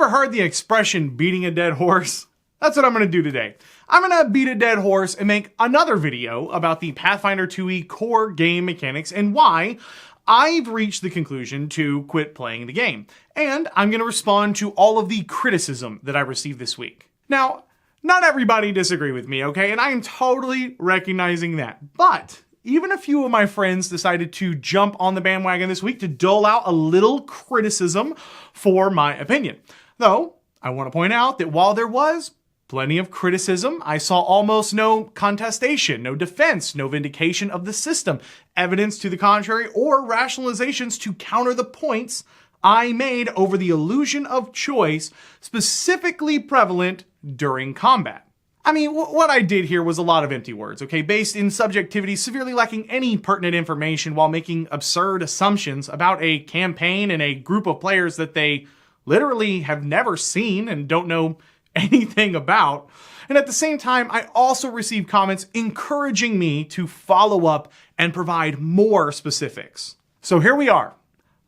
ever heard the expression beating a dead horse? That's what I'm going to do today. I'm going to beat a dead horse and make another video about the Pathfinder 2e core game mechanics and why I've reached the conclusion to quit playing the game. And I'm going to respond to all of the criticism that I received this week. Now, not everybody disagree with me, okay? And I am totally recognizing that. But even a few of my friends decided to jump on the bandwagon this week to dole out a little criticism for my opinion. Though, I want to point out that while there was plenty of criticism, I saw almost no contestation, no defense, no vindication of the system, evidence to the contrary, or rationalizations to counter the points I made over the illusion of choice specifically prevalent during combat. I mean, what I did here was a lot of empty words, okay, based in subjectivity severely lacking any pertinent information while making absurd assumptions about a campaign and a group of players that they literally have never seen and don't know anything about. And at the same time, I also received comments encouraging me to follow up and provide more specifics. So here we are.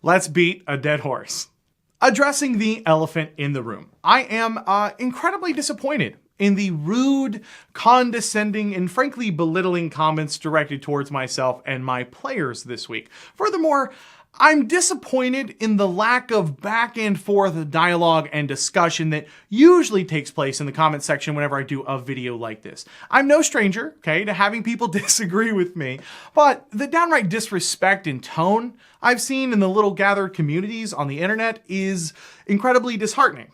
Let's beat a dead horse. Addressing the elephant in the room. I am incredibly disappointed in the rude, condescending, and frankly belittling comments directed towards myself and my players this week. Furthermore, I'm disappointed in the lack of back and forth dialogue and discussion that usually takes place in the comment section whenever I do a video like this. I'm no stranger, okay, to having people disagree with me, but the downright disrespect in tone I've seen in the little gathered communities on the internet is incredibly disheartening.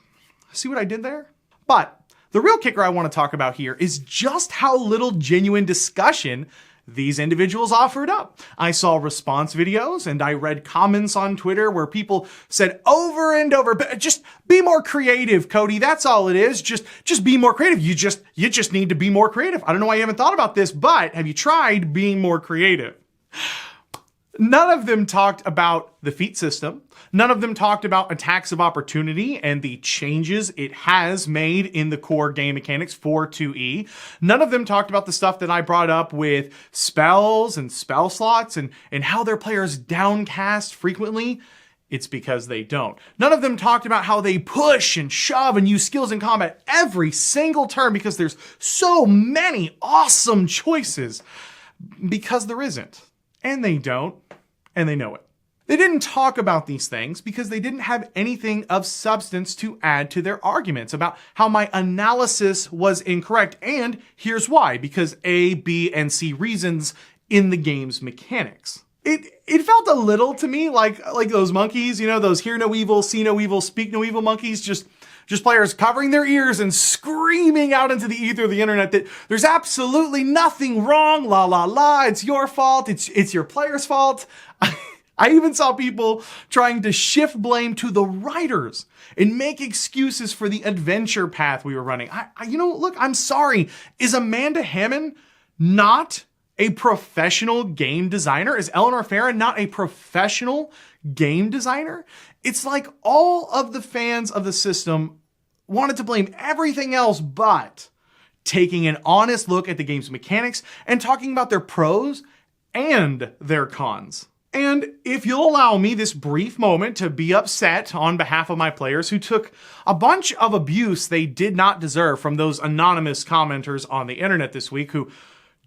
See what I did there? But the real kicker I want to talk about here is just how little genuine discussion these individuals offered up. I saw response videos and I read comments on Twitter where people said over and over, just be more creative, Cody. That's all it is. Just be more creative. You just need to be more creative. I don't know why you haven't thought about this, but have you tried being more creative? None of them talked about the feat system. None of them talked about attacks of opportunity and the changes it has made in the core game mechanics for 2E. None of them talked about the stuff that I brought up with spells and spell slots and how their players downcast frequently. It's because they don't. None of them talked about how they push and shove and use skills in combat every single turn because there's so many awesome choices. Because there isn't. And they don't. And they know it. They didn't talk about these things because they didn't have anything of substance to add to their arguments about how my analysis was incorrect. And here's why, because A, B, and C reasons in the game's mechanics. It felt a little to me like those monkeys, you know, those hear no evil, see no evil, speak no evil monkeys, just players covering their ears and screaming out into the ether of the internet that there's absolutely nothing wrong, la la la, it's your fault, it's your player's fault. I even saw people trying to shift blame to the writers and make excuses for the adventure path we were running. Look, I'm sorry. Is Amanda Hammond not a professional game designer? Is Eleanor Farron not a professional game designer? It's like all of the fans of the system wanted to blame everything else but taking an honest look at the game's mechanics and talking about their pros and their cons. And if you'll allow me this brief moment to be upset on behalf of my players who took a bunch of abuse they did not deserve from those anonymous commenters on the internet this week who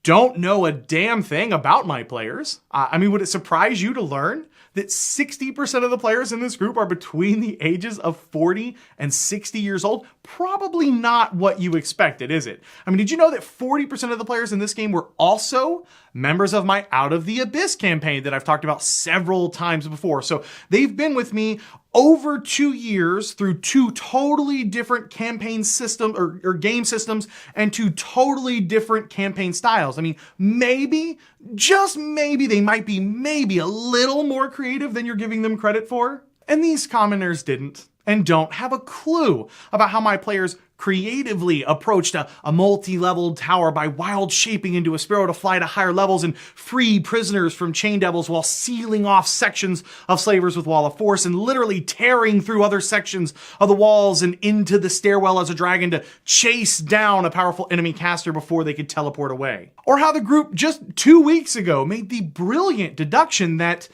don't know a damn thing about my players. Would it surprise you to learn that 60% of the players in this group are between the ages of 40 and 60 years old? Probably not what you expected, is it? Did you know that 40% of the players in this game were also members of my Out of the Abyss campaign that I've talked about several times before? So they've been with me over 2 years through two totally different campaign systems or game systems and two totally different campaign styles. Maybe, just maybe, they might be maybe a little more creative than you're giving them credit for. And these commenters didn't and don't have a clue about how my players creatively approached a multi-leveled tower by wild shaping into a sparrow to fly to higher levels and free prisoners from chain devils while sealing off sections of slavers with wall of force and literally tearing through other sections of the walls and into the stairwell as a dragon to chase down a powerful enemy caster before they could teleport away. Or how the group just 2 weeks ago made the brilliant deduction that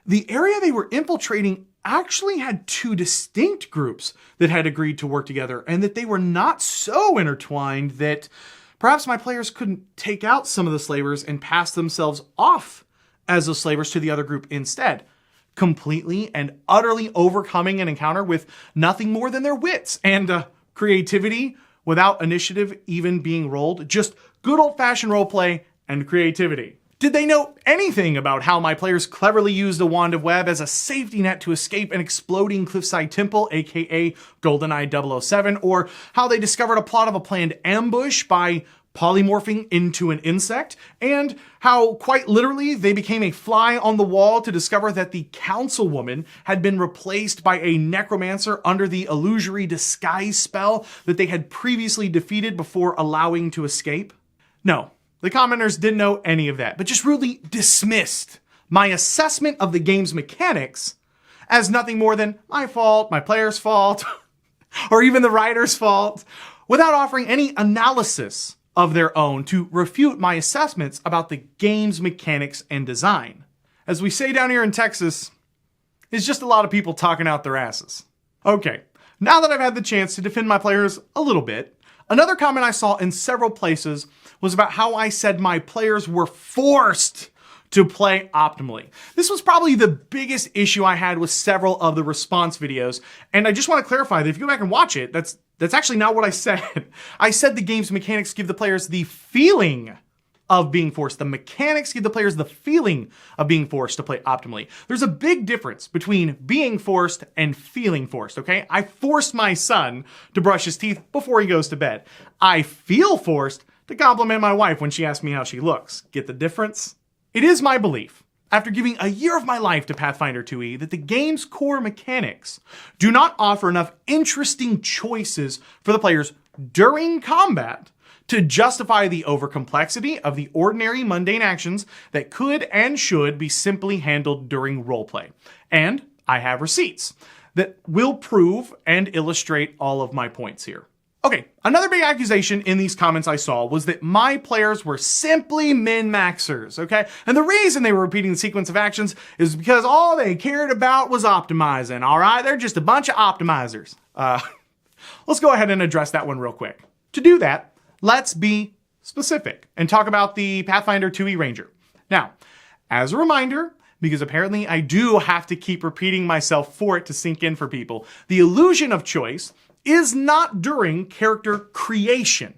the area they were infiltrating actually had two distinct groups that had agreed to work together, and that they were not so intertwined that perhaps my players couldn't take out some of the slavers and pass themselves off as the slavers to the other group instead, completely and utterly overcoming an encounter with nothing more than their wits and creativity without initiative even being rolled. Just good old-fashioned roleplay and creativity. Did they know anything about how my players cleverly used a wand of web as a safety net to escape an exploding cliffside temple, aka GoldenEye 007, or how they discovered a plot of a planned ambush by polymorphing into an insect, and how quite literally they became a fly on the wall to discover that the councilwoman had been replaced by a necromancer under the illusory disguise spell that they had previously defeated before allowing to escape? No. The commenters didn't know any of that, but just rudely dismissed my assessment of the game's mechanics as nothing more than my fault, my player's fault, or even the writer's fault, without offering any analysis of their own to refute my assessments about the game's mechanics and design. As we say down here in Texas, it's just a lot of people talking out their asses. Okay, now that I've had the chance to defend my players a little bit, another comment I saw in several places was about how I said my players were forced to play optimally. This was probably the biggest issue I had with several of the response videos, and I just want to clarify that if you go back and watch it, that's actually not what I said. I said the game's mechanics give the players the feeling of being forced. The mechanics give the players the feeling of being forced to play optimally. There's a big difference between being forced and feeling forced, okay? I forced my son to brush his teeth before he goes to bed. I feel forced to compliment my wife when she asks me how she looks. Get the difference? It is my belief, after giving a year of my life to Pathfinder 2e, that the game's core mechanics do not offer enough interesting choices for the players during combat to justify the overcomplexity of the ordinary mundane actions that could and should be simply handled during roleplay. And I have receipts that will prove and illustrate all of my points here. Okay, another big accusation in these comments I saw was that my players were simply min-maxers, okay? And the reason they were repeating the sequence of actions is because all they cared about was optimizing, all right? They're just a bunch of optimizers. Let's go ahead and address that one real quick. To do that, let's be specific and talk about the Pathfinder 2e Ranger. Now, as a reminder, because apparently I do have to keep repeating myself for it to sink in for people, the illusion of choice is not during character creation,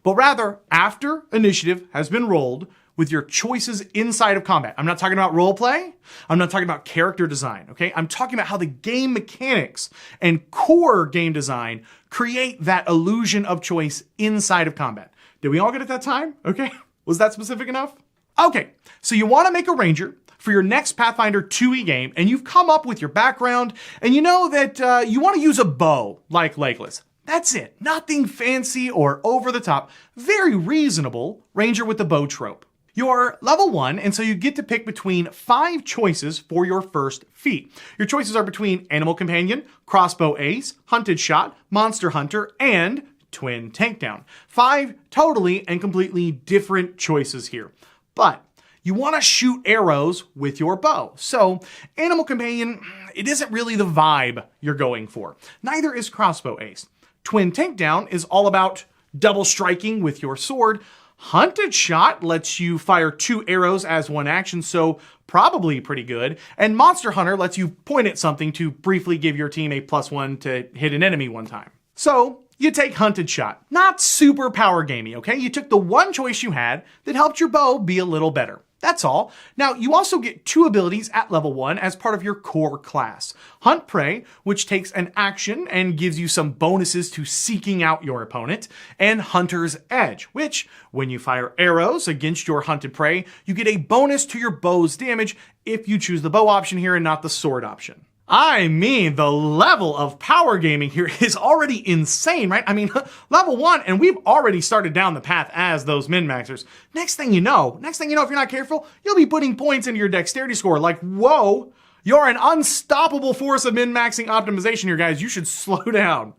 but rather after initiative has been rolled with your choices inside of combat. I'm not talking about roleplay. I'm not talking about character design, okay? I'm talking about how the game mechanics and core game design create that illusion of choice inside of combat. Did we all get it that time? Okay, was that specific enough? Okay, so you want to make a ranger for your next Pathfinder 2e game, and you've come up with your background, and you know that you want to use a bow like Legolas. That's it. Nothing fancy or over the top. Very reasonable ranger with the bow trope. You're level 1, and so you get to pick between 5 choices for your first feat. Your choices are between Animal Companion, Crossbow Ace, Hunted Shot, Monster Hunter, and Twin Takedown. 5 totally and completely different choices here. But you want to shoot arrows with your bow. So, Animal Companion, it isn't really the vibe you're going for. Neither is Crossbow Ace. Twin Takedown is all about double striking with your sword. Hunted Shot lets you fire 2 arrows as one action, so probably pretty good. And Monster Hunter lets you point at something to briefly give your team a +1 to hit an enemy one time. So, you take Hunted Shot. Not super power gamey, okay? You took the one choice you had that helped your bow be a little better. That's all. Now, you also get 2 abilities at level 1 as part of your core class. Hunt Prey, which takes an action and gives you some bonuses to seeking out your opponent, and Hunter's Edge, which, when you fire arrows against your hunted prey, you get a bonus to your bow's damage if you choose the bow option here and not the sword option. I mean, the level of power gaming here is already insane, right? I mean, level 1, and we've already started down the path as those min-maxers. Next thing you know, if you're not careful, you'll be putting points into your dexterity score. Like, whoa, you're an unstoppable force of min-maxing optimization here, guys. You should slow down.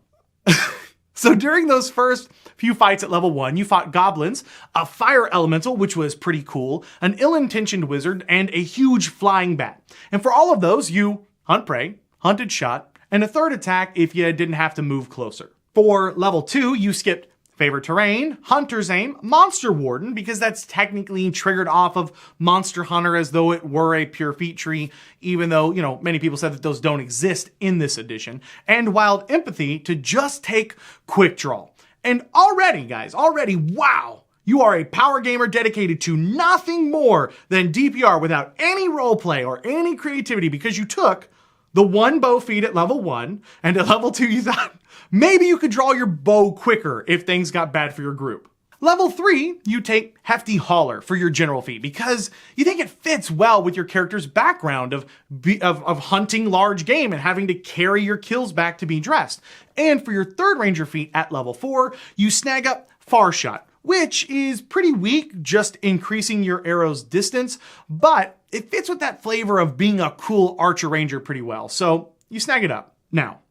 So during those first few fights at level 1, you fought goblins, a fire elemental, which was pretty cool, an ill-intentioned wizard, and a huge flying bat. And for all of those, you hunt prey, hunted shot, and a third attack if you didn't have to move closer. For level 2, you skipped favorite terrain, hunter's aim, monster warden, because that's technically triggered off of monster hunter as though it were a pure feat tree, even though, many people said that those don't exist in this edition, and wild empathy to just take quick draw. And already, guys, wow, you are a power gamer dedicated to nothing more than DPR without any roleplay or any creativity, because you took the one bow feat at level 1, and at level 2 you thought maybe you could draw your bow quicker if things got bad for your group. Level 3, you take Hefty Hauler for your general feat because you think it fits well with your character's background of hunting large game and having to carry your kills back to be dressed. And for your third ranger feat at level 4, you snag up Far Shot, which is pretty weak, just increasing your arrow's distance, but it fits with that flavor of being a cool archer ranger pretty well, so you snag it up. Now,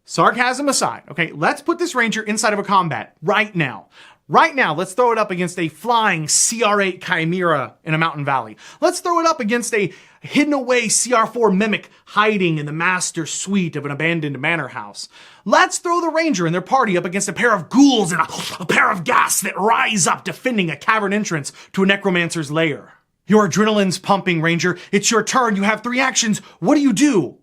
sarcasm aside, okay, let's put this ranger inside of a combat right now. Right now, let's throw it up against a flying CR8 Chimera in a mountain valley. Let's throw it up against a hidden away CR4 Mimic hiding in the master suite of an abandoned manor house. Let's throw the ranger and their party up against a pair of ghouls and a pair of ghasts that rise up defending a cavern entrance to a necromancer's lair. Your adrenaline's pumping, ranger. It's your turn. You have 3 actions. What do?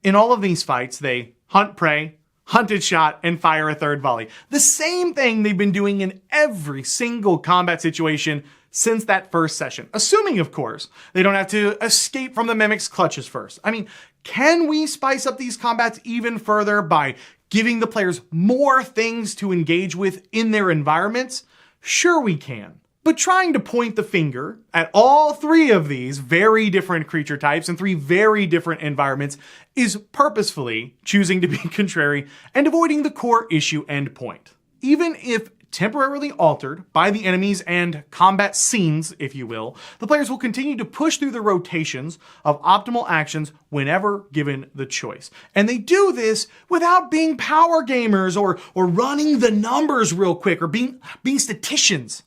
In all of these fights, they hunt prey, hunted shot, and fire a third volley. The same thing they've been doing in every single combat situation since that first session. Assuming, of course, they don't have to escape from the Mimic's clutches first. I mean, can we spice up these combats even further by giving the players more things to engage with in their environments? Sure we can. But trying to point the finger at all 3 of these very different creature types and 3 very different environments is purposefully choosing to be contrary and avoiding the core issue end point. Even if temporarily altered by the enemies and combat scenes, if you will, the players will continue to push through the rotations of optimal actions whenever given the choice. And they do this without being power gamers or running the numbers real quick or being statisticians.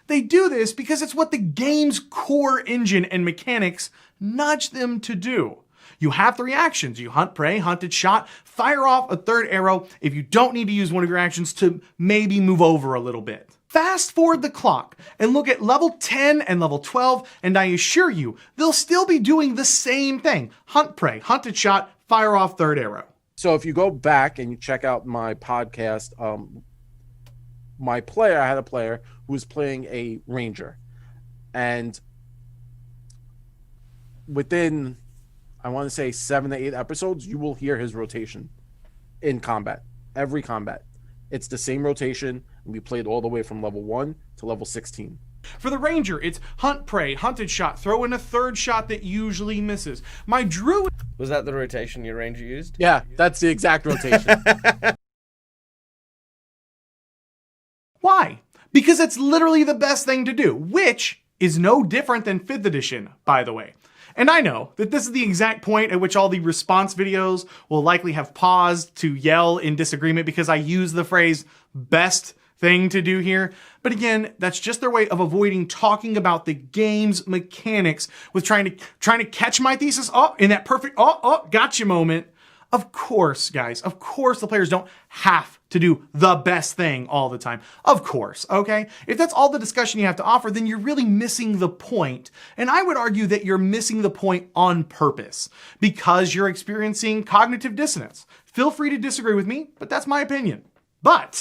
They do this because it's what the game's core engine and mechanics nudge them to do. You have 3 actions. You hunt prey, hunted shot, fire off a third arrow if you don't need to use one of your actions to maybe move over a little bit. Fast forward the clock and look at level 10 and level 12, and I assure you, they'll still be doing the same thing. Hunt prey, hunted shot, fire off third arrow. So if you go back and you check out my podcast, I had a player who was playing a ranger, and within, I want to say 7 to 8 episodes, you will hear his rotation in combat. Every combat, it's the same rotation, and we played all the way from level 1 to level 16. For the ranger, it's hunt prey, hunted shot, throw in a third shot that usually misses. My druid... Was that the rotation your ranger used? Yeah, that's the exact rotation. Why? Because it's literally the best thing to do, which is no different than 5th edition, by the way. And I know that this is the exact point at which all the response videos will likely have paused to yell in disagreement because I use the phrase best thing to do here. But again, that's just their way of avoiding talking about the game's mechanics with trying to catch my thesis in that perfect gotcha moment. Of course, guys, of course the players don't have to do the best thing all the time. Of course, okay? If that's all the discussion you have to offer, then you're really missing the point. And I would argue that you're missing the point on purpose because you're experiencing cognitive dissonance. Feel free to disagree with me, but that's my opinion. But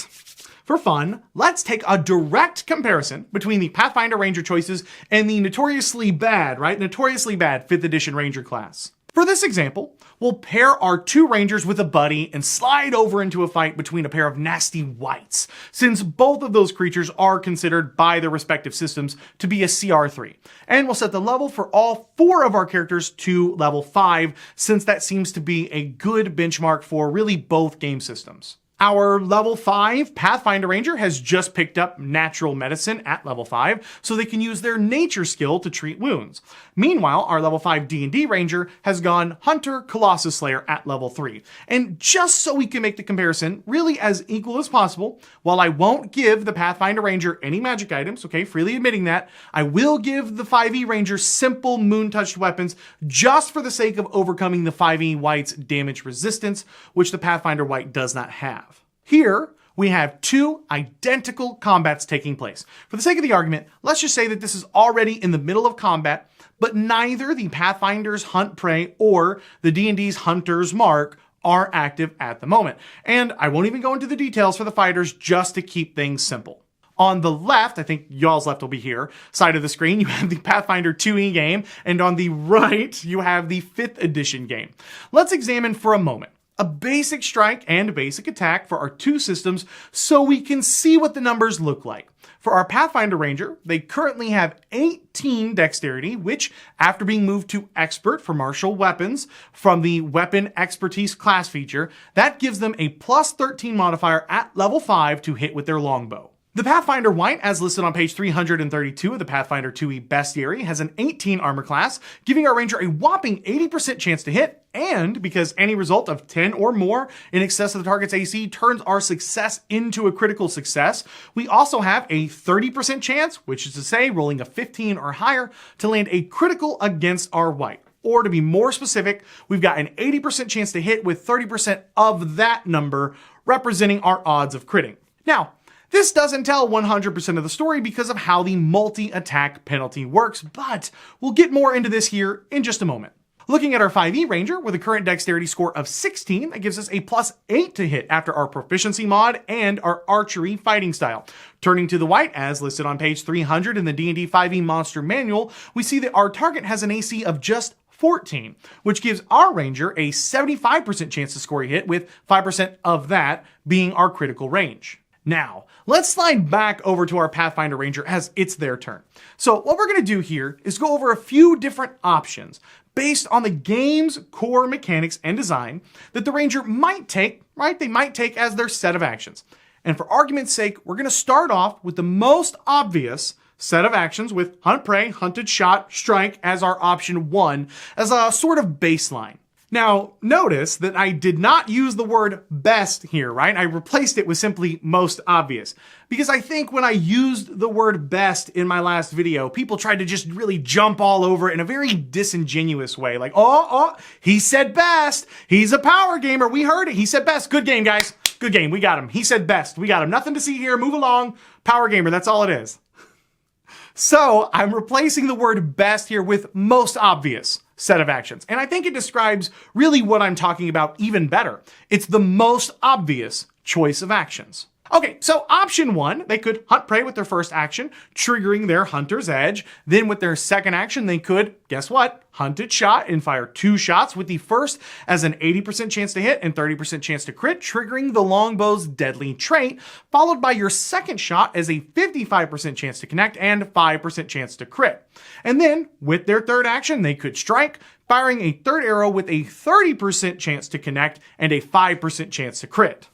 for fun, let's take a direct comparison between the Pathfinder Ranger choices and the notoriously bad 5th edition Ranger class. For this example, we'll pair our 2 rangers with a buddy and slide over into a fight between a pair of nasty wights, since both of those creatures are considered by their respective systems to be a CR3. And we'll set the level for all 4 of our characters to level 5, since that seems to be a good benchmark for really both game systems. Our level 5 Pathfinder Ranger has just picked up Natural Medicine at level 5, so they can use their nature skill to treat wounds. Meanwhile, our level 5 D&D Ranger has gone Hunter Colossus Slayer at level 3. And just so we can make the comparison really as equal as possible, while I won't give the Pathfinder Ranger any magic items, okay, freely admitting that, I will give the 5e Ranger simple moon-touched weapons just for the sake of overcoming the 5e White's damage resistance, which the Pathfinder White does not have. Here, we have two identical combats taking place. For the sake of the argument, let's just say that this is already in the middle of combat, but neither the Pathfinder's Hunt Prey or the D&D's Hunter's Mark are active at the moment. And I won't even go into the details for the fighters just to keep things simple. On the left, I think y'all's left will be here, side of the screen, you have the Pathfinder 2e game, and on the right, you have the 5th edition game. Let's examine for a moment a basic strike and basic attack for our two systems so we can see what the numbers look like. For our Pathfinder Ranger, they currently have 18 dexterity, which, after being moved to expert for martial weapons from the weapon expertise class feature, that gives them a plus 13 modifier at level 5 to hit with their longbow. The Pathfinder White, as listed on page 332 of the Pathfinder 2e Bestiary, has an 18 armor class, giving our Ranger a whopping 80% chance to hit, and because any result of 10 or more in excess of the target's AC turns our success into a critical success, we also have a 30% chance, which is to say rolling a 15 or higher, to land a critical against our White. Or to be more specific, we've got an 80% chance to hit with 30% of that number representing our odds of critting. Now, this doesn't tell 100% of the story because of how the multi-attack penalty works, but we'll get more into this here in just a moment. Looking at our 5e Ranger with a current dexterity score of 16, that gives us a plus 8 to hit after our proficiency mod and our archery fighting style. Turning to the White, as listed on page 300 in the D&D 5e Monster Manual, we see that our target has an AC of just 14, which gives our Ranger a 75% chance to score a hit, with 5% of that being our critical range. Now, let's slide back over to our Pathfinder Ranger as it's their turn. So what we're going to do here is go over a few different options based on the game's core mechanics and design that the Ranger might take, right? They might take as their set of actions. And for argument's sake, we're going to start off with the most obvious set of actions with Hunt Prey, Hunted Shot, Strike as our option 1 as a sort of baseline. Now, notice that I did not use the word best here, right? I replaced it with simply most obvious. Because I think when I used the word best in my last video, people tried to just really jump all over it in a very disingenuous way. Like, oh, he said best. He's a power gamer. We heard it. He said best. Good game, guys. Good game. We got him. He said best. We got him. Nothing to see here. Move along. Power gamer. That's all it is. So I'm replacing the word best here with most obvious set of actions. And I think it describes really what I'm talking about even better. It's the most obvious choice of actions. Okay, so option 1, they could Hunt Prey with their first action, triggering their Hunter's Edge. Then with their second action, they could, guess what? Hunted Shot and fire 2 shots, with the first as an 80% chance to hit and 30% chance to crit, triggering the Longbow's deadly trait, followed by your second shot as a 55% chance to connect and 5% chance to crit. And then with their third action, they could Strike, firing a third arrow with a 30% chance to connect and a 5% chance to crit.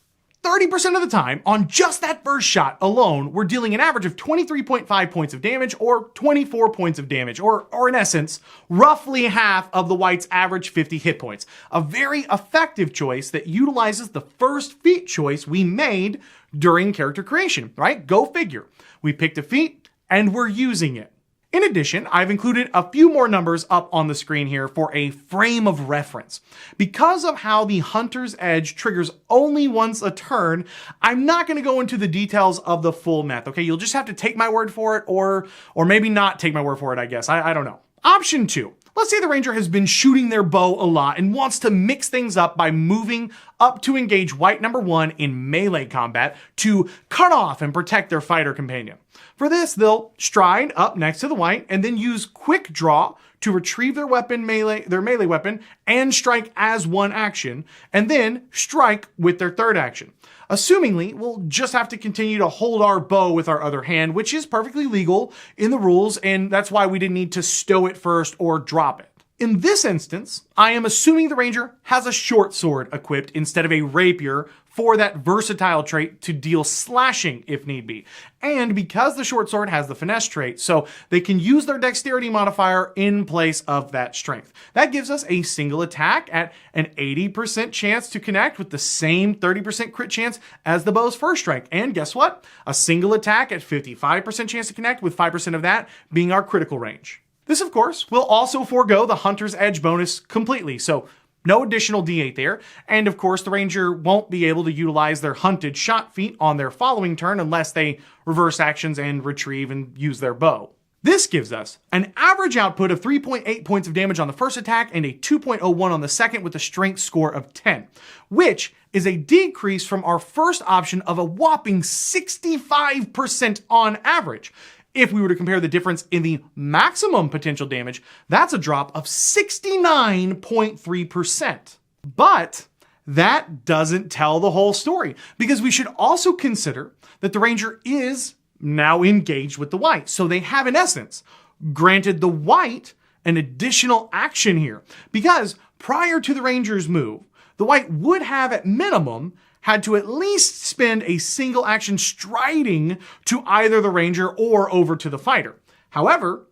30% of the time, on just that first shot alone, we're dealing an average of 23.5 points of damage or 24 points of damage, or in essence, roughly half of the White's average 50 hit points. A very effective choice that utilizes the first feat choice we made during character creation, right? Go figure. We picked a feat and we're using it. In addition, I've included a few more numbers up on the screen here for a frame of reference. Because of how the Hunter's Edge triggers only once a turn, I'm not going to go into the details of the full math, okay? You'll just have to take my word for it, or maybe not take my word for it, I guess. I don't know. Option 2. Let's say the Ranger has been shooting their bow a lot and wants to mix things up by moving up to engage White number 1 in melee combat to cut off and protect their fighter companion. For this, they'll stride up next to the White and then use Quick Draw to retrieve their melee weapon and strike as one action, and then strike with their third action. Assumingly, we'll just have to continue to hold our bow with our other hand, which is perfectly legal in the rules, and that's why we didn't need to stow it first or drop it. In this instance, I am assuming the ranger has a short sword equipped instead of a rapier for that versatile trait to deal slashing if need be. And because the short sword has the finesse trait, so they can use their dexterity modifier in place of that strength. That gives us a single attack at an 80% chance to connect with the same 30% crit chance as the bow's first strike. And guess what? A single attack at 55% chance to connect, with 5% of that being our critical range. This, of course, will also forego the Hunter's Edge bonus completely, so no additional D8 there. And of course, the Ranger won't be able to utilize their hunted shot feat on their following turn unless they reverse actions and retrieve and use their bow. This gives us an average output of 3.8 points of damage on the first attack and a 2.01 on the second with a strength score of 10, which is a decrease from our first option of a whopping 65% on average. If we were to compare the difference in the maximum potential damage, that's a drop of 69.3%. But that doesn't tell the whole story, because we should also consider that the Ranger is now engaged with the white. So they have, in essence, granted the white an additional action here, because prior to the Ranger's move, the white would have at minimum had to at least spend a single action striding to either the Ranger or over to the fighter. However,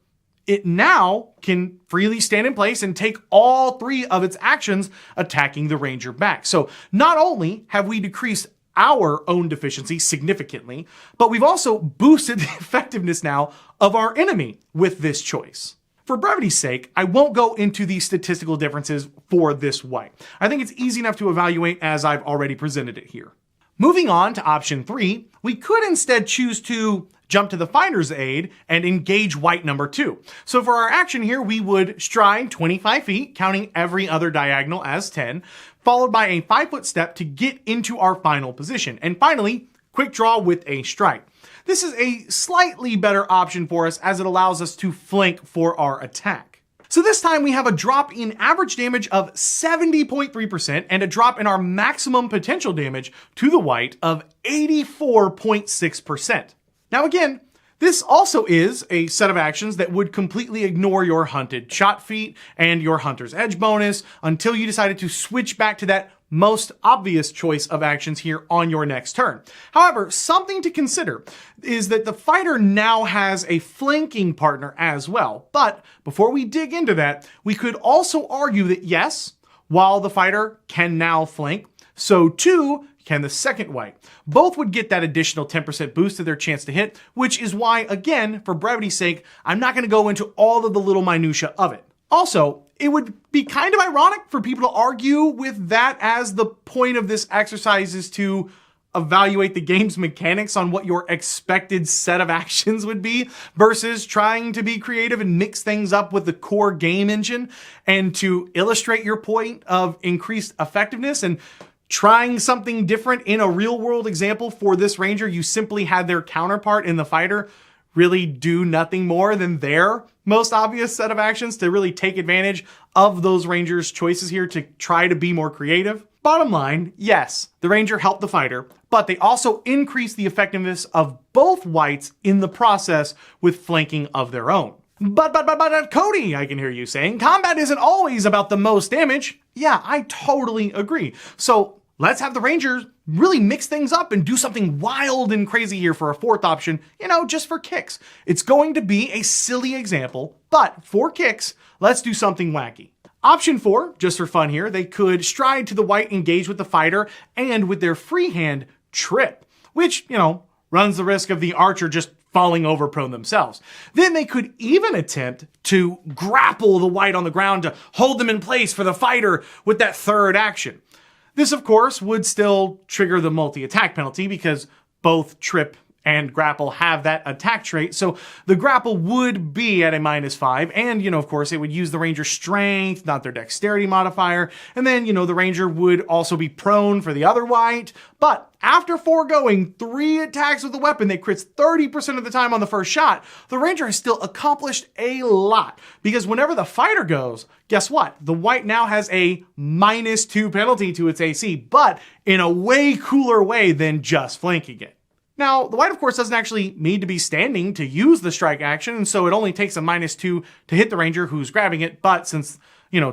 it now can freely stand in place and take all three of its actions attacking the Ranger back. So not only have we decreased our own deficiency significantly, but we've also boosted the effectiveness now of our enemy with this choice. For brevity's sake, I won't go into the statistical differences for this white. I think it's easy enough to evaluate as I've already presented it here. Moving on to option 3, we could instead choose to jump to the fighter's aid and engage white number 2. So for our action here, we would stride 25 feet, counting every other diagonal as 10, followed by a 5-foot step to get into our final position. And finally, quick draw with a strike. This is a slightly better option for us as it allows us to flank for our attack. So this time we have a drop in average damage of 70.3% and a drop in our maximum potential damage to the white of 84.6%. Now again, this also is a set of actions that would completely ignore your hunted shot feat and your hunter's edge bonus until you decided to switch back to that most obvious choice of actions here on your next turn. However, something to consider is that the fighter now has a flanking partner as well. But before we dig into that, we could also argue that yes, while the fighter can now flank, so too can the second white. Both would get that additional 10% boost to their chance to hit, which is why, again, for brevity's sake, I'm not going to go into all of the little minutia of it. Also, it would be kind of ironic for people to argue with that as the point of this exercise is to evaluate the game's mechanics on what your expected set of actions would be versus trying to be creative and mix things up with the core game engine and to illustrate your point of increased effectiveness and trying something different in a real world example. For this Ranger, you simply had their counterpart in the fighter really do nothing more than their most obvious set of actions to really take advantage of those Rangers' choices here to try to be more creative. Bottom line, yes, the Ranger helped the fighter, but they also increased the effectiveness of both whites in the process with flanking of their own. But, Cody, I can hear you saying, combat isn't always about the most damage. Yeah, I totally agree. So let's have the Rangers really mix things up and do something wild and crazy here for a fourth option, just for kicks. It's going to be a silly example, but for kicks, let's do something wacky. Option 4, just for fun here, they could stride to the white, engage with the fighter, and with their free hand, trip, which, runs the risk of the archer just falling over prone themselves. Then they could even attempt to grapple the white on the ground to hold them in place for the fighter with that third action. This, of course, would still trigger the multi-attack penalty because both trip and grapple have that attack trait. So the grapple would be at a -5. And, of course, it would use the Ranger's strength, not their dexterity modifier. And then, the Ranger would also be prone for the other white. But after foregoing 3 attacks with the weapon that crits 30% of the time on the first shot, the Ranger has still accomplished a lot. Because whenever the fighter goes, guess what? The white now has a -2 penalty to its AC, but in a way cooler way than just flanking it. Now, the white, of course, doesn't actually need to be standing to use the strike action, and so it only takes a -2 to hit the ranger who's grabbing it, but since,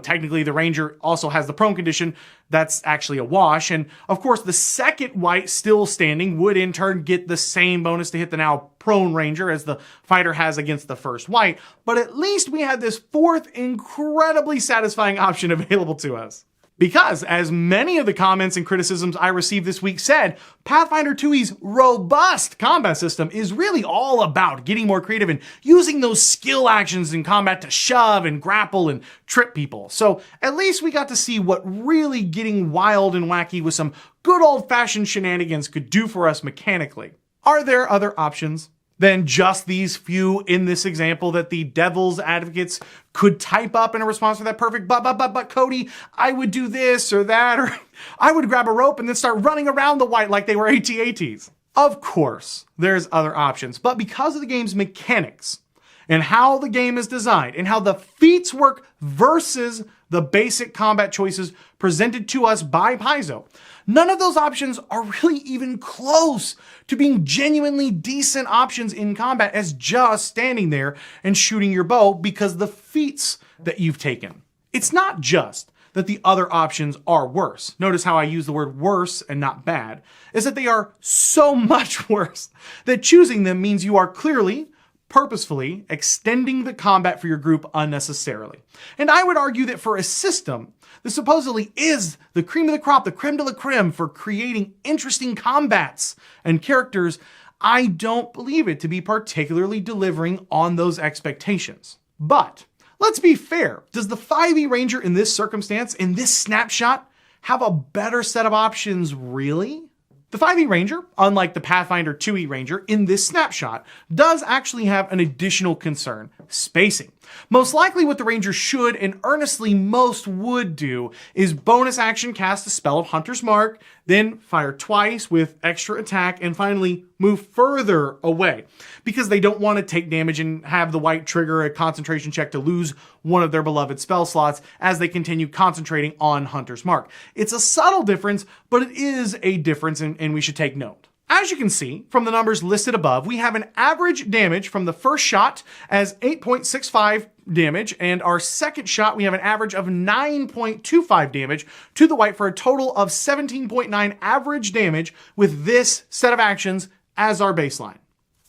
technically the ranger also has the prone condition, that's actually a wash. And of course, the second white still standing would in turn get the same bonus to hit the now prone ranger as the fighter has against the first white, but at least we had this fourth incredibly satisfying option available to us. Because, as many of the comments and criticisms I received this week said, Pathfinder 2e's robust combat system is really all about getting more creative and using those skill actions in combat to shove and grapple and trip people. So at least we got to see what really getting wild and wacky with some good old-fashioned shenanigans could do for us mechanically. Are there other options than just these few in this example that the devil's advocates could type up in a response to that perfect but Cody, I would do this or that, or I would grab a rope and then start running around the white like they were AT-ATs? Of course, there's other options, but because of the game's mechanics and how the game is designed and how the feats work versus the basic combat choices presented to us by Paizo, none of those options are really even close to being genuinely decent options in combat as just standing there and shooting your bow because the feats that you've taken. It's not just that the other options are worse. Notice how I use the word worse and not bad, is that they are so much worse that choosing them means you are clearly, purposefully extending the combat for your group unnecessarily. And I would argue that for a system that supposedly is the cream of the crop, the creme de la creme for creating interesting combats and characters, I don't believe it to be particularly delivering on those expectations. But let's be fair. Does the 5e Ranger in this circumstance, in this snapshot, have a better set of options really? The 5e Ranger, unlike the Pathfinder 2e Ranger in this snapshot, does actually have an additional concern: spacing. Most likely what the Ranger should, and earnestly most would do, is bonus action cast a spell of Hunter's Mark, then fire twice with extra attack, and finally move further away, because they don't want to take damage and have the white trigger a concentration check to lose one of their beloved spell slots as they continue concentrating on Hunter's Mark. It's a subtle difference, but it is a difference, and we should take note. As you can see from the numbers listed above, we have an average damage from the first shot as 8.65 damage, and our second shot we have an average of 9.25 damage to the white for a total of 17.9 average damage with this set of actions as our baseline.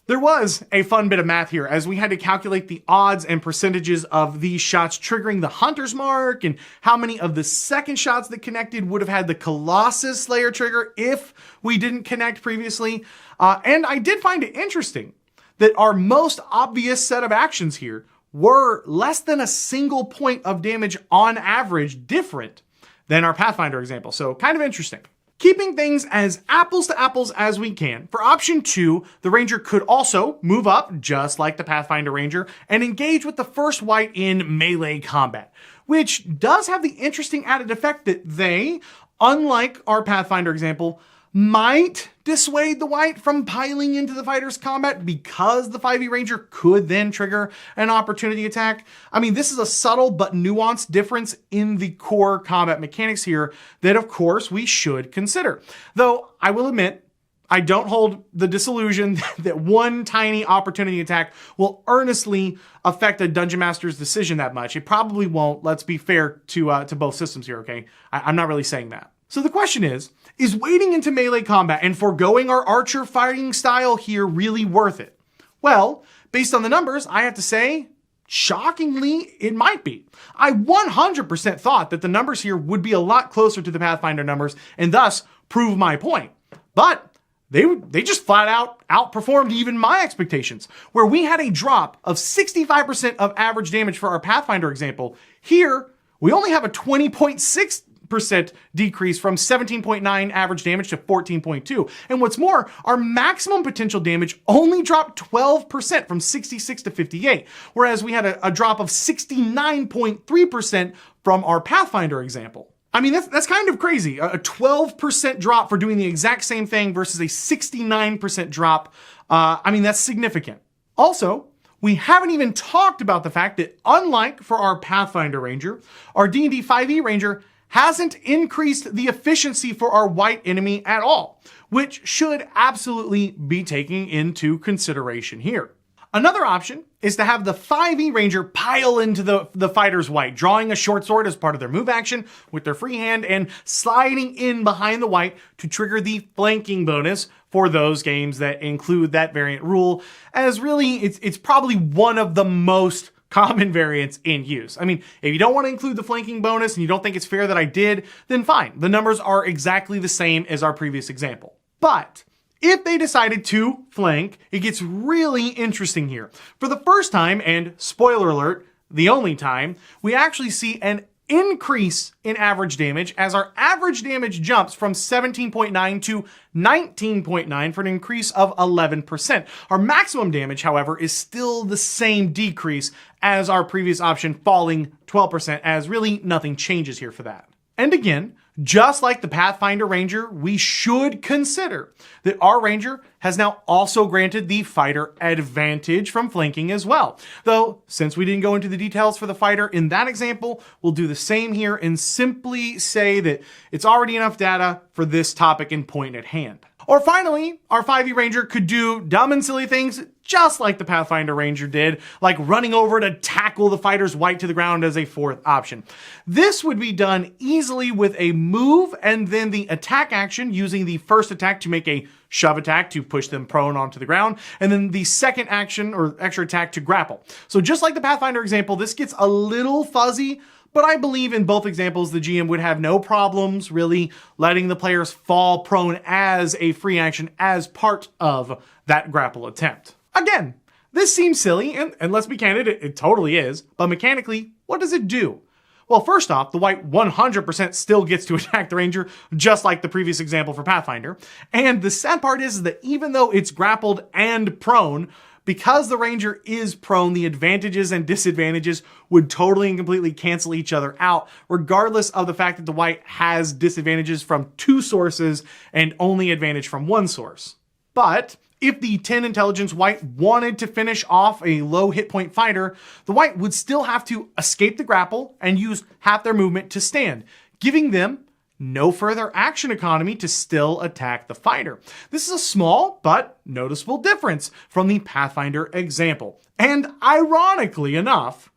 There was a fun bit of math here as we had to calculate the odds and percentages of these shots triggering the Hunter's Mark and how many of the second shots that connected would have had the Colossus Slayer trigger if we didn't connect previously. And I did find it interesting that our most obvious set of actions here were less than a single point of damage on average different than our Pathfinder example. So kind of interesting. Keeping things as apples to apples as we can, for option 2, the Ranger could also move up, just like the Pathfinder Ranger, and engage with the first white in melee combat, which does have the interesting added effect that they, unlike our Pathfinder example, might dissuade the white from piling into the fighter's combat because the 5e Ranger could then trigger an opportunity attack. I mean, this is a subtle but nuanced difference in the core combat mechanics here that, of course, we should consider. Though, I will admit, I don't hold the disillusion that one tiny opportunity attack will earnestly affect a Dungeon Master's decision that much. It probably won't. Let's be fair to both systems here, okay? I'm not really saying that. So the question is wading into melee combat and foregoing our archer fighting style here really worth it? Well, based on the numbers, I have to say, shockingly, it might be. I 100% thought that the numbers here would be a lot closer to the Pathfinder numbers and thus prove my point. But they just flat out outperformed even my expectations, where we had a drop of 65% of average damage for our Pathfinder example. Here, we only have a 20.6% decrease from 17.9 average damage to 14.2. And what's more, our maximum potential damage only dropped 12% from 66 to 58, whereas we had a drop of 69.3% from our Pathfinder example. I mean, that's kind of crazy. A 12% drop for doing the exact same thing versus a 69% drop. I mean, that's significant. Also, we haven't even talked about the fact that unlike for our Pathfinder Ranger, our D&D 5e Ranger hasn't increased the efficiency for our white enemy at all, which should absolutely be taken into consideration here. Another option is to have the 5e Ranger pile into the fighter's white, drawing a short sword as part of their move action with their free hand and sliding in behind the white to trigger the flanking bonus for those games that include that variant rule, as really it's probably one of the most common variants in use. I mean, if you don't want to include the flanking bonus and you don't think it's fair that I did, then fine. The numbers are exactly the same as our previous example. But if they decided to flank, it gets really interesting here. For the first time, and spoiler alert, the only time, we actually see an increase in average damage as our average damage jumps from 17.9 to 19.9 for an increase of 11%. Our maximum damage, however, is still the same decrease as our previous option, falling 12%, as really nothing changes here for that. And again, just like the Pathfinder Ranger, we should consider that our Ranger has now also granted the fighter advantage from flanking as well. Though, since we didn't go into the details for the fighter in that example, we'll do the same here and simply say that it's already enough data for this topic and point at hand. Or finally, our 5e Ranger could do dumb and silly things just like the Pathfinder Ranger did, like running over to tackle the fighter's white to the ground as a fourth option. This would be done easily with a move and then the attack action, using the first attack to make a shove attack to push them prone onto the ground, and then the second action or extra attack to grapple. So just like the Pathfinder example, this gets a little fuzzy, but I believe in both examples, the GM would have no problems really letting the players fall prone as a free action as part of that grapple attempt. Again, this seems silly, and let's be candid, it totally is, but mechanically, what does it do? Well, first off, the white 100% still gets to attack the Ranger, just like the previous example for Pathfinder. And the sad part is that even though it's grappled and prone, because the Ranger is prone, the advantages and disadvantages would totally and completely cancel each other out, regardless of the fact that the white has disadvantages from two sources and only advantage from one source. But if the 10 intelligence white wanted to finish off a low hit point fighter, the white would still have to escape the grapple and use half their movement to stand, giving them no further action economy to still attack the fighter. This is a small but noticeable difference from the Pathfinder example. And ironically enough,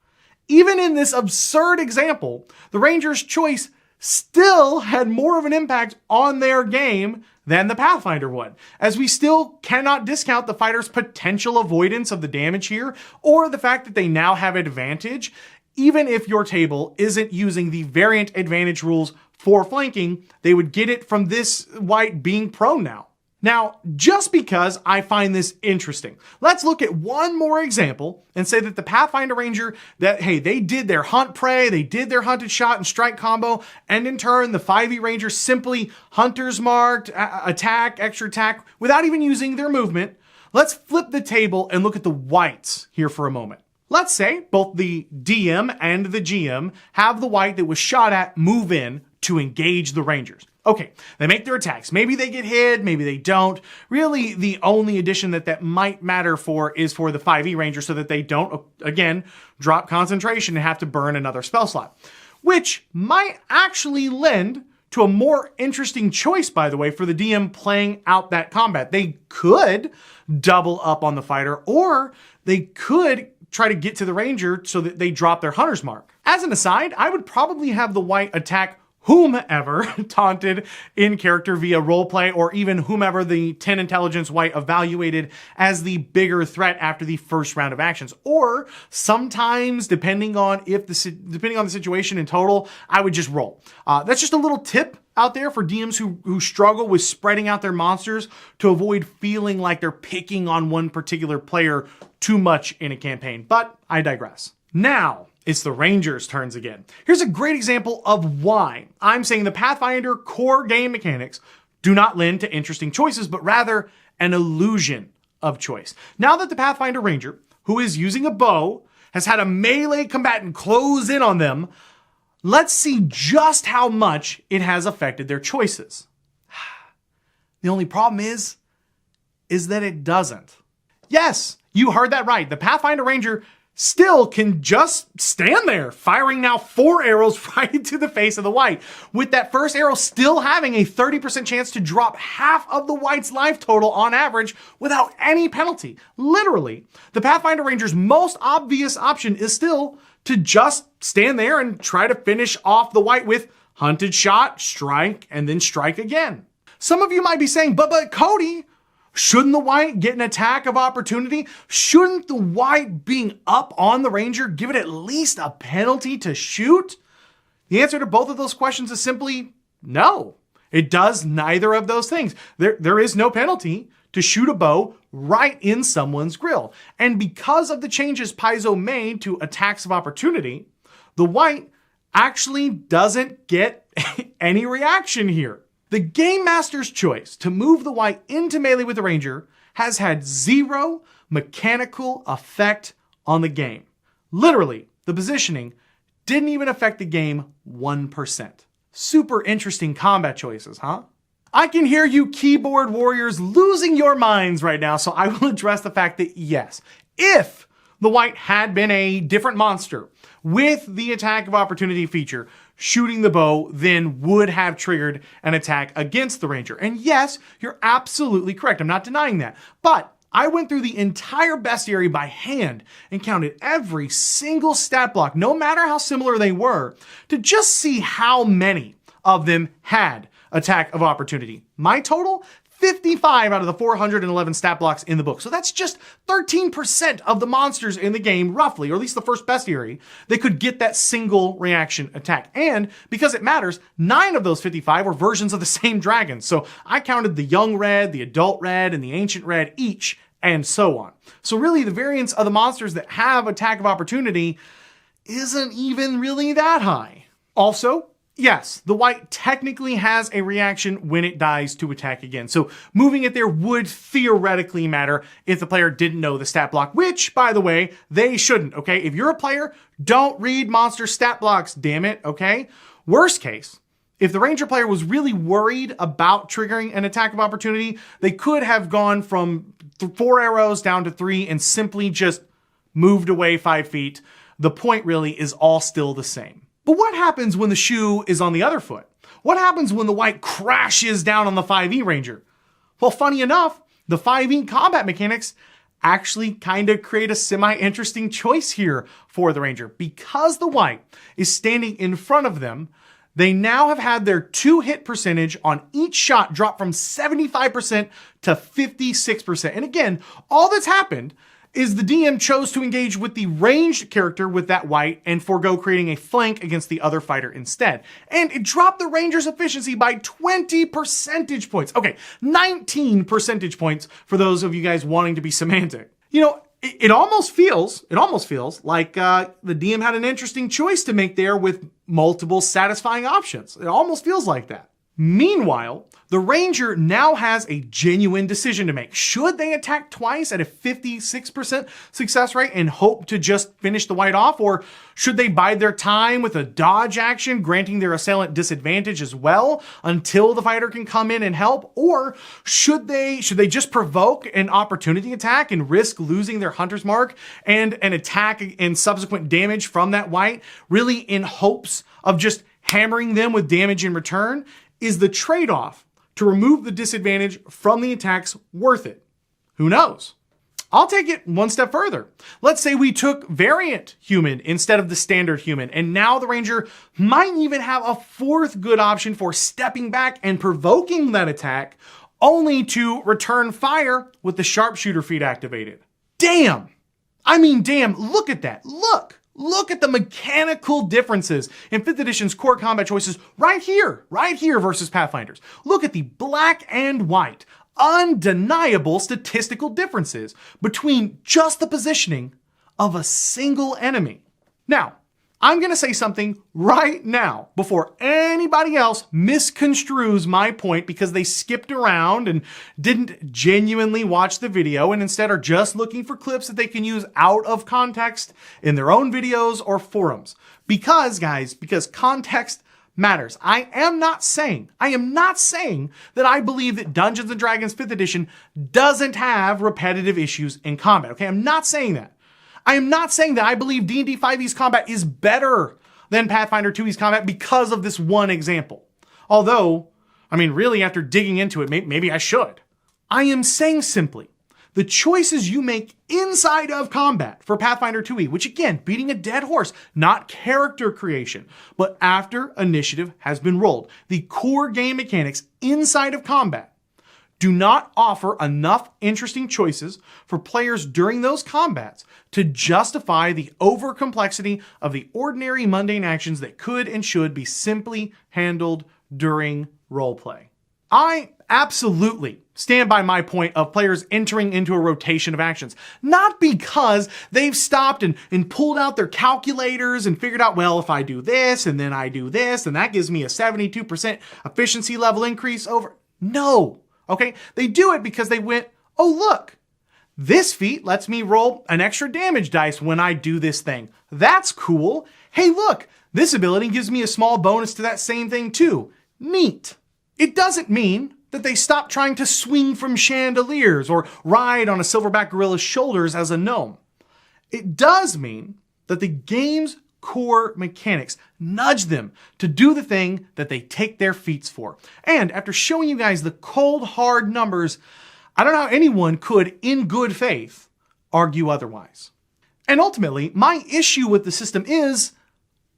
even in this absurd example, the Ranger's choice still had more of an impact on their game than the Pathfinder would, as we still cannot discount the fighter's potential avoidance of the damage here, or the fact that they now have advantage, even if your table isn't using the variant advantage rules for flanking. They would get it from this white being prone now. Now, just because I find this interesting, let's look at one more example and say that the Pathfinder Ranger, that, hey, they did their hunt prey, they did their hunted shot and strike combo, and in turn, the 5e Ranger simply hunter's marked, attack, extra attack, without even using their movement. Let's flip the table and look at the whites here for a moment. Let's say both the DM and the GM have the white that was shot at move in to engage the Rangers. Okay, they make their attacks. Maybe they get hit, maybe they don't. Really, the only addition that might matter for is for the 5e Ranger so that they don't, again, drop concentration and have to burn another spell slot. Which might actually lend to a more interesting choice, by the way, for the DM playing out that combat. They could double up on the fighter, or they could try to get to the Ranger so that they drop their hunter's mark. As an aside, I would probably have the white attack whomever taunted in character via roleplay, or even whomever the 10 intelligence white evaluated as the bigger threat after the first round of actions. Or sometimes, depending on the situation in total, I would just roll. That's just a little tip out there for DMs who struggle with spreading out their monsters to avoid feeling like they're picking on one particular player too much in a campaign. But I digress. Now, it's the Rangers' turns again. Here's a great example of why I'm saying the Pathfinder core game mechanics do not lend to interesting choices, but rather an illusion of choice. Now that the Pathfinder Ranger, who is using a bow, has had a melee combatant close in on them, let's see just how much it has affected their choices. The only problem is that it doesn't. Yes, you heard that right. The Pathfinder Ranger still can just stand there, firing now 4 arrows right into the face of the white, with that first arrow still having a 30% chance to drop half of the white's life total on average without any penalty. Literally, the Pathfinder Ranger's most obvious option is still to just stand there and try to finish off the white with hunted shot, strike, and then strike again. Some of you might be saying, but Cody, shouldn't the white get an attack of opportunity? Shouldn't the white being up on the ranger give it at least a penalty to shoot? The answer to both of those questions is simply no. It does neither of those things. There is no penalty to shoot a bow right in someone's grill. And because of the changes Paizo made to attacks of opportunity, the white actually doesn't get any reaction here. The Game Master's choice to move the white into melee with the ranger has had zero mechanical effect on the game. Literally, the positioning didn't even affect the game 1%. Super interesting combat choices, huh? I can hear you keyboard warriors losing your minds right now, so I will address the fact that yes, if the white had been a different monster with the attack of opportunity feature, shooting the bow then would have triggered an attack against the ranger. And yes, you're absolutely correct. I'm not denying that. But I went through the entire bestiary by hand and counted every single stat block, no matter how similar they were, to just see how many of them had attack of opportunity. My total, 55 out of the 411 stat blocks in the book. So that's just 13% of the monsters in the game, roughly, or at least the first bestiary, that could get that single reaction attack. And because it matters, 9 of those 55 were versions of the same dragon. So I counted the young red, the adult red, and the ancient red each, and so on. So really, the variance of the monsters that have attack of opportunity isn't even really that high. Also, yes, the white technically has a reaction when it dies to attack again. So moving it there would theoretically matter if the player didn't know the stat block, which, by the way, they shouldn't, okay? If you're a player, don't read monster stat blocks, damn it, okay? Worst case, if the ranger player was really worried about triggering an attack of opportunity, they could have gone from 4 arrows down to 3 and simply just moved away 5 feet. The point really is all still the same. But what happens when the shoe is on the other foot? What happens when the white crashes down on the 5e ranger? Well, funny enough, the 5e combat mechanics actually kind of create a semi-interesting choice here for the ranger. Because the white is standing in front of them, they now have had their 2-hit percentage on each shot drop from 75% to 56%. And again, all that's happened is the DM chose to engage with the ranged character with that white and forego creating a flank against the other fighter instead. And it dropped the ranger's efficiency by 20 percentage points. Okay, 19 percentage points for those of you guys wanting to be semantic. You know, it almost feels like the DM had an interesting choice to make there with multiple satisfying options. It almost feels like that. Meanwhile, the ranger now has a genuine decision to make. Should they attack twice at a 56% success rate and hope to just finish the white off? Or should they bide their time with a dodge action, granting their assailant disadvantage as well until the fighter can come in and help? Or should they just provoke an opportunity attack and risk losing their hunter's mark and an attack and subsequent damage from that white, really in hopes of just hammering them with damage in return? Is the trade-off to remove the disadvantage from the attacks worth it? Who knows? I'll take it one step further. Let's say we took variant human instead of the standard human, and now the ranger might even have a 4th good option for stepping back and provoking that attack, only to return fire with the sharpshooter feat activated. Damn! I mean, damn, look at that. Look at the mechanical differences in 5th edition's core combat choices right here versus Pathfinder's. Look at the black and white, undeniable statistical differences between just the positioning of a single enemy. Now, I'm going to say something right now before anybody else misconstrues my point because they skipped around and didn't genuinely watch the video and instead are just looking for clips that they can use out of context in their own videos or forums. Because context matters. I am not saying that I believe that Dungeons & Dragons 5th edition doesn't have repetitive issues in combat. Okay, I'm not saying that. I am not saying that I believe D&D 5e's combat is better than Pathfinder 2e's combat because of this one example. Although, I mean, really, after digging into it, maybe I should. I am saying simply, the choices you make inside of combat for Pathfinder 2e, which again, beating a dead horse, not character creation, but after initiative has been rolled, the core game mechanics inside of combat do not offer enough interesting choices for players during those combats to justify the over-complexity of the ordinary mundane actions that could and should be simply handled during roleplay. I absolutely stand by my point of players entering into a rotation of actions, not because they've stopped and pulled out their calculators and figured out, well, if I do this and then I do this, and that gives me a 72% efficiency level increase over. No. Okay, they do it because they went, oh, look, this feat lets me roll an extra damage dice when I do this thing. That's cool. Hey, look, this ability gives me a small bonus to that same thing too. Neat. It doesn't mean that they stop trying to swing from chandeliers or ride on a silverback gorilla's shoulders as a gnome. It does mean that the game's core mechanics nudge them to do the thing that they take their feats for. And after showing you guys the cold, hard numbers, I don't know how anyone could, in good faith, argue otherwise. And ultimately, my issue with the system is,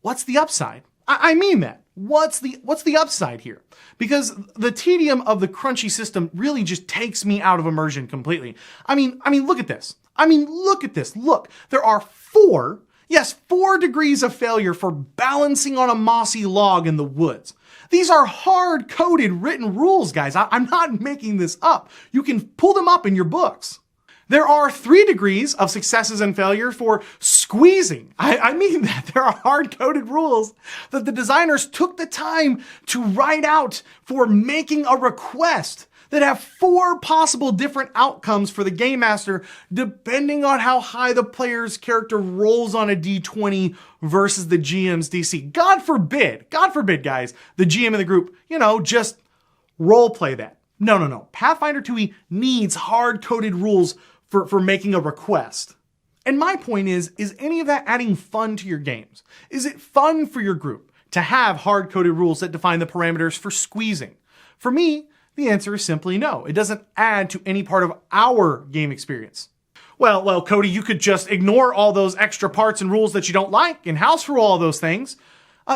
what's the upside? I mean that. What's the upside here? Because the tedium of the crunchy system really just takes me out of immersion completely. I mean, look at this. Look at this. Look, there are four degrees of failure for balancing on a mossy log in the woods. These are hard-coded written rules, guys. I'm not making this up. You can pull them up in your books. There are 3 degrees of successes and failure for squeezing. I mean that. There are hard-coded rules that the designers took the time to write out for making a request that have 4 possible different outcomes for the game master depending on how high the player's character rolls on a d20 versus the GM's DC. God forbid, guys, the GM in the group, just role play that. No. Pathfinder 2e needs hard-coded rules for making a request. And my point is any of that adding fun to your games? Is it fun for your group to have hard-coded rules that define the parameters for squeezing? For me, the answer is simply no. It doesn't add to any part of our game experience. Well, Cody, you could just ignore all those extra parts and rules that you don't like and house rule all those things.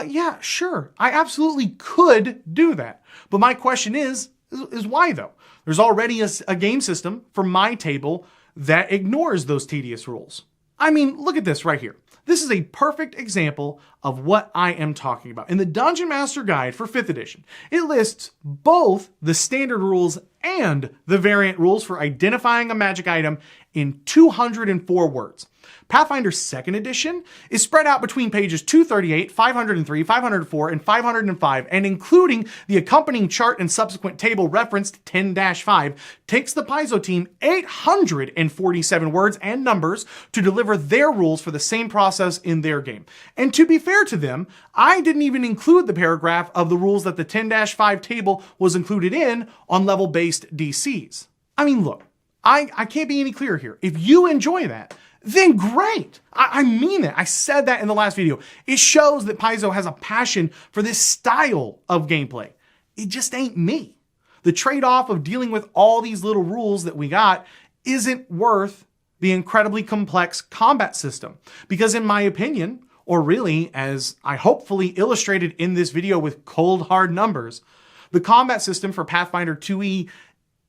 Yeah, sure. I absolutely could do that. But my question is why though? There's already a game system for my table that ignores those tedious rules. Look at this right here. This is a perfect example of what I am talking about. In the Dungeon Master Guide for 5th edition, it lists both the standard rules and the variant rules for identifying a magic item in 204 words. Pathfinder 2nd edition is spread out between pages 238, 503, 504, and 505, and including the accompanying chart and subsequent table referenced 10-5, takes the Paizo team 847 words and numbers to deliver their rules for the same process in their game. And to be fair to them, I didn't even include the paragraph of the rules that the 10-5 table was included in on level-based DCs. Look, I can't be any clearer here. If you enjoy that, then great. I mean that. I said that in the last video. It shows that Paizo has a passion for this style of gameplay. It just ain't me. The trade-off of dealing with all these little rules that we got isn't worth the incredibly complex combat system. Because in my opinion, or really as I hopefully illustrated in this video with cold hard numbers, the combat system for Pathfinder 2e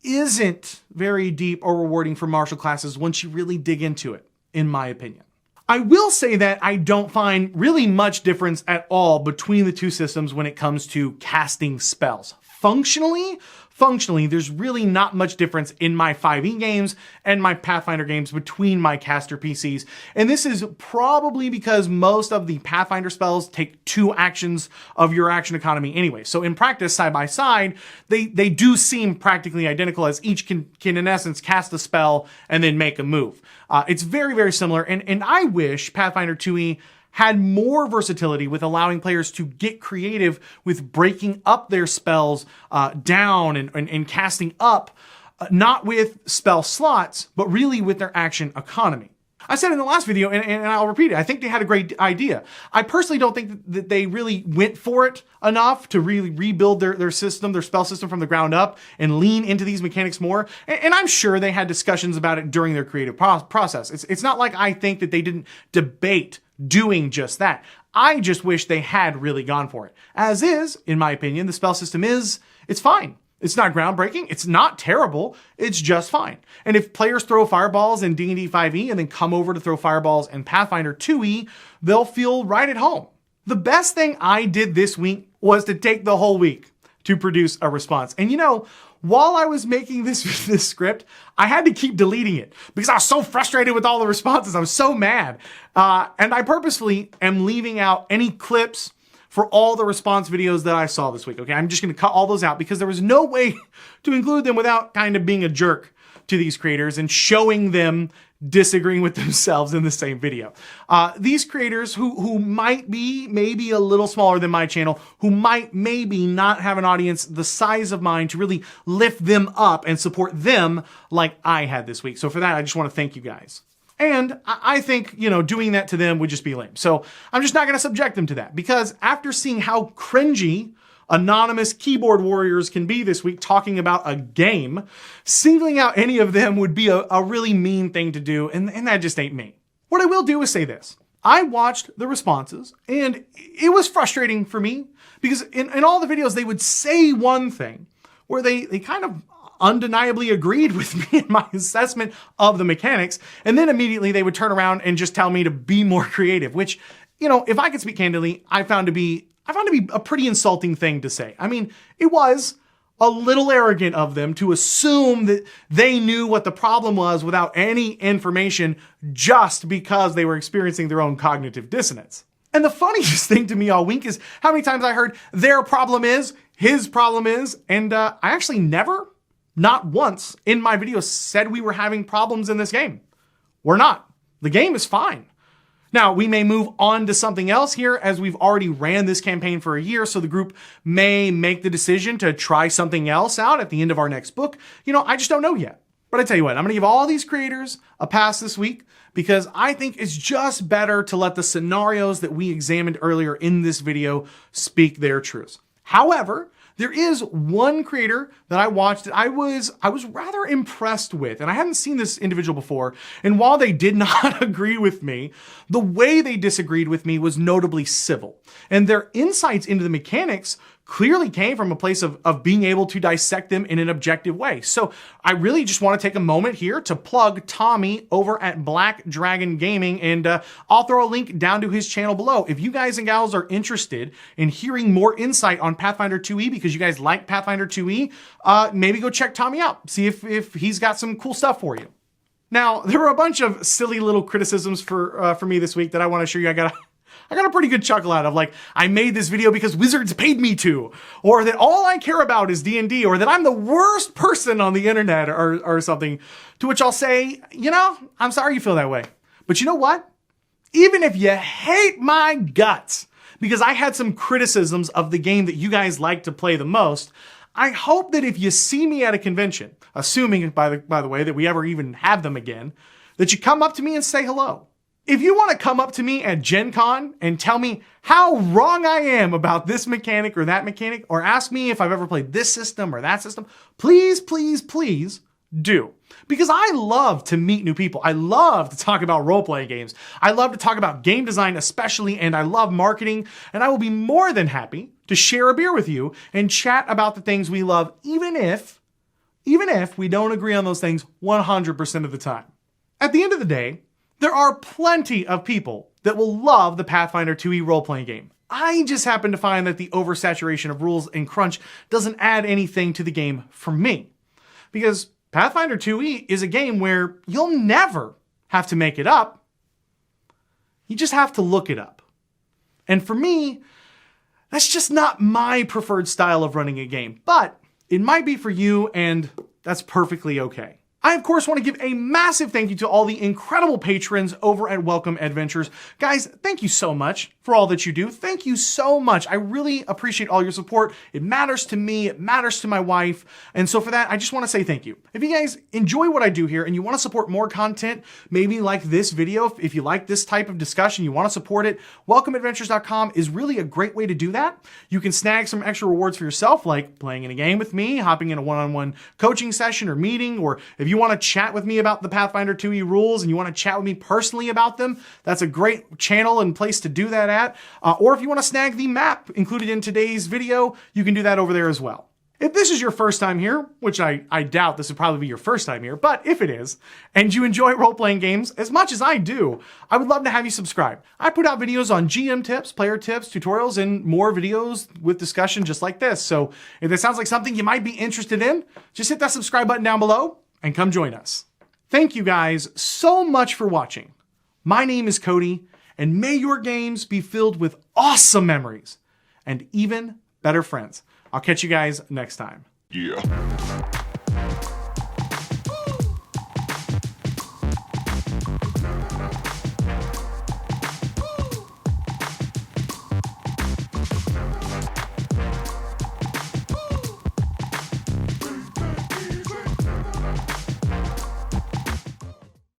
isn't very deep or rewarding for martial classes once you really dig into it, in my opinion. I will say that I don't find really much difference at all between the two systems when it comes to casting spells. Functionally, there's really not much difference in my 5e games and my Pathfinder games between my caster PCs. And this is probably because most of the Pathfinder spells take 2 actions of your action economy anyway. So in practice, side by side, they do seem practically identical, as each can in essence cast a spell and then make a move. It's very, very similar. And I wish Pathfinder 2e had more versatility with allowing players to get creative with breaking up their spells down and casting up, not with spell slots, but really with their action economy. I said in the last video, and I'll repeat it, I think they had a great idea. I personally don't think that they really went for it enough to really rebuild their system, their spell system from the ground up and lean into these mechanics more. And I'm sure they had discussions about it during their creative process. It's not like I think that they didn't debate doing just that. I just wish they had really gone for it. As is, in my opinion, the spell system it's fine. It's not groundbreaking. It's not terrible. It's just fine. And if players throw fireballs in D&D 5e and then come over to throw fireballs in Pathfinder 2e, they'll feel right at home. The best thing I did this week was to take the whole week to produce a response. And while I was making this script, I had to keep deleting it because I was so frustrated with all the responses. I was so mad. And I purposefully am leaving out any clips for all the response videos that I saw this week. Okay, I'm just going to cut all those out because there was no way to include them without kind of being a jerk to these creators and showing them disagreeing with themselves in the same video. These creators who might be maybe a little smaller than my channel, who might maybe not have an audience the size of mine to really lift them up and support them like I had this week. So for that, I just want to thank you guys. And I think, doing that to them would just be lame. So I'm just not going to subject them to that because after seeing how cringy anonymous keyboard warriors can be this week talking about a game, singling out any of them would be a really mean thing to do. And that just ain't me. What I will do is say this. I watched the responses and it was frustrating for me because in all the videos, they would say one thing where they kind of undeniably agreed with me in my assessment of the mechanics. And then immediately they would turn around and just tell me to be more creative, which, if I could speak candidly, I found to be a pretty insulting thing to say. I mean, it was a little arrogant of them to assume that they knew what the problem was without any information just because they were experiencing their own cognitive dissonance. And the funniest thing to me all week is how many times I heard their problem is, his problem is, and I actually never, not once in my video said we were having problems in this game. We're not. The game is fine. Now, we may move on to something else here as we've already ran this campaign for a year, so the group may make the decision to try something else out at the end of our next book. I just don't know yet. But I tell you what, I'm going to give all these creators a pass this week because I think it's just better to let the scenarios that we examined earlier in this video speak their truths. However, there is one creator that I watched that I was rather impressed with, and I hadn't seen this individual before. And while they did not agree with me, the way they disagreed with me was notably civil. And their insights into the mechanics clearly came from a place of being able to dissect them in an objective way. So I really just want to take a moment here to plug Tommy over at Black Dragon Gaming, and I'll throw a link down to his channel below. If you guys and gals are interested in hearing more insight on Pathfinder 2e because you guys like Pathfinder 2e, maybe go check Tommy out. See if he's got some cool stuff for you. Now, there were a bunch of silly little criticisms for me this week that I want to show you. I got a pretty good chuckle out of, like, I made this video because Wizards paid me to, or that all I care about is D&D, or that I'm the worst person on the internet, or something, to which I'll say, I'm sorry you feel that way. But you know what? Even if you hate my guts, because I had some criticisms of the game that you guys like to play the most, I hope that if you see me at a convention, assuming, by the way, that we ever even have them again, that you come up to me and say hello. If you want to come up to me at Gen Con and tell me how wrong I am about this mechanic or that mechanic, or ask me if I've ever played this system or that system, please, please, please do. Because I love to meet new people. I love to talk about role-playing games. I love to talk about game design especially, and I love marketing, and I will be more than happy to share a beer with you and chat about the things we love, even if we don't agree on those things 100% of the time. At the end of the day, there are plenty of people that will love the Pathfinder 2e role-playing game. I just happen to find that the oversaturation of rules and crunch doesn't add anything to the game for me. Because Pathfinder 2e is a game where you'll never have to make it up. You just have to look it up. And for me, that's just not my preferred style of running a game. But it might be for you, and that's perfectly okay. I, of course, want to give a massive thank you to all the incredible patrons over at Welcome Adventures. Guys, thank you so much for all that you do. Thank you so much. I really appreciate all your support. It matters to me. It matters to my wife. And so for that, I just want to say thank you. If you guys enjoy what I do here and you want to support more content, maybe like this video, if you like this type of discussion, you want to support it, welcomeadventures.com is really a great way to do that. You can snag some extra rewards for yourself, like playing in a game with me, hopping in a one-on-one coaching session or meeting, or if you want to chat with me about the Pathfinder 2e rules and you want to chat with me personally about them, that's a great channel and place to do that at. Or if you want to snag the map included in today's video, you can do that over there as well. If this is your first time here, which I doubt this would probably be your first time here, but if it is, and you enjoy role-playing games as much as I do, I would love to have you subscribe. I put out videos on GM tips, player tips, tutorials, and more videos with discussion just like this. So if this sounds like something you might be interested in, just hit that subscribe button down below and come join us. Thank you guys so much for watching. My name is Cody, and may your games be filled with awesome memories and even better friends. I'll catch you guys next time. Yeah.